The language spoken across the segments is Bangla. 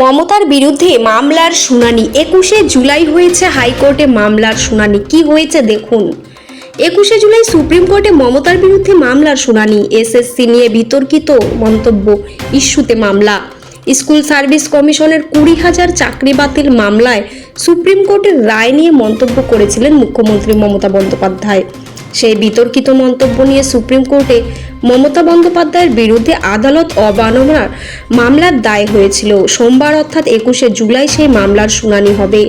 মমতার বিরুদ্ধে মামলার শুনানি 21শে জুলাই হয়েছে হাইকোর্টে মামলার শুনানি। কি হয়েছে দেখুন। 21শে জুলাই সুপ্রিম কোর্টে মমতার বিরুদ্ধে মামলার শুনানি। এসএসসি নিয়ে বিতর্কিত মন্তব্য ইস্যুতে মামলা। স্কুল সার্ভিস কমিশনের 20,000 চাকরি বাতিল মামলায় সুপ্রিম কোর্টের রায় নিয়ে মন্তব্য করেছিলেন মুখ্যমন্ত্রী মমতা বন্দ্যোপাধ্যায়। সেই বিতর্কিত মন্তব্য নিয়ে সুপ্রিম কোর্টে মমতা বন্দ্যোপাধ্যায়ের বিরুদ্ধে আদালত অবমাননার মামলার দায় হয়েছিল। সোমবার অর্থাৎ 21শে জুলাই সেই মামলার শুনানি হবে।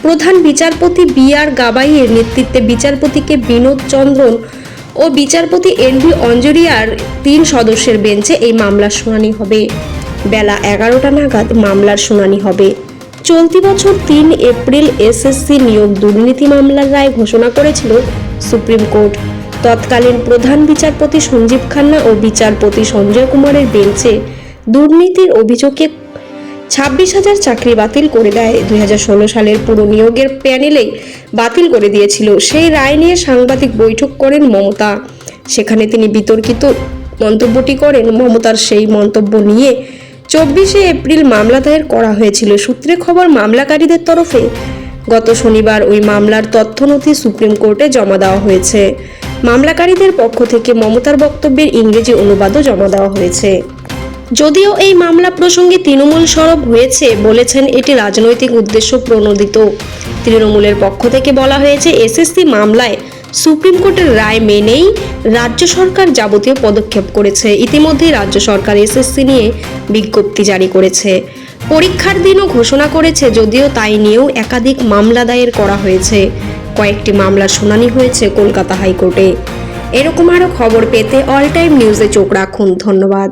প্রধান বিচারপতি বি.আর. গাবাইয়ের নেতৃত্বে বিচারপতি বিনোদ চন্দ্রন ও বিচারপতি এল.ভি. অঞ্জরিয়ার 3 সদস্যের বেঞ্চে এই মামলার শুনানি হবে। বেলা 11টা নাগাদ মামলার শুনানি হবে। চলতি বছর 3 এপ্রিল এসএসসি নিয়োগ দুর্নীতি মামলার রায় ঘোষণা করেছিল সুপ্রিম কোর্ট। তৎকালীন প্রধান বিচারপতি সঞ্জীব খান্না ও বিচারপতি সঞ্জয় কুমারের বেঞ্চে দুর্নীতির অভিযোগে 26,000 চাকরি বাতিল করে দেয়। 2016 সালের পুরো নিয়োগের প্যানেলেই বাতিল করে দিয়েছিল। সেই রায় নিয়ে সাংবাদিক বৈঠক করেন মমতা। সেখানে তিনি বিতর্কিত মন্তব্যটি করেন। মমতার সেই মন্তব্য নিয়ে 24শে এপ্রিল মামলা দায়ের করা হয়েছিল। সূত্রে খবর, মামলাকারীদের তরফে গত শনিবার ওই মামলার তথ্যনথি সুপ্রিম কোর্টে জমা দেওয়া হয়েছে। মামলাকারীদের পক্ষ থেকে মমতার বক্তব্যের ইংরেজি অনুবাদও জমা দেওয়া হয়েছে। যদিও এই মামলা প্রসঙ্গে তৃণমূল সরব হয়েছে, বলেছেন এটি রাজনৈতিক উদ্দেশ্য প্রণোদিত। তৃণমূলের পক্ষ থেকে বলা হয়েছে, এসএসসি মামলায় সুপ্রিম কোর্টের রায় মেনেই রাজ্য সরকার যাবতীয় পদক্ষেপ করেছে। ইতিমধ্যেই রাজ্য সরকার এসএসসি নিয়ে বিজ্ঞপ্তি জারি করেছে, পরীক্ষার দিনও ঘোষণা করেছে। যদিও তাই নিয়েও একাধিক মামলা দায়ের করা হয়েছে। কয়েকটি মামলার শুনানি হয়েছে কলকাতা হাইকোর্টে। এরকম আরও খবর পেতে অল টাইম নিউজে চোখ রাখুন। ধন্যবাদ।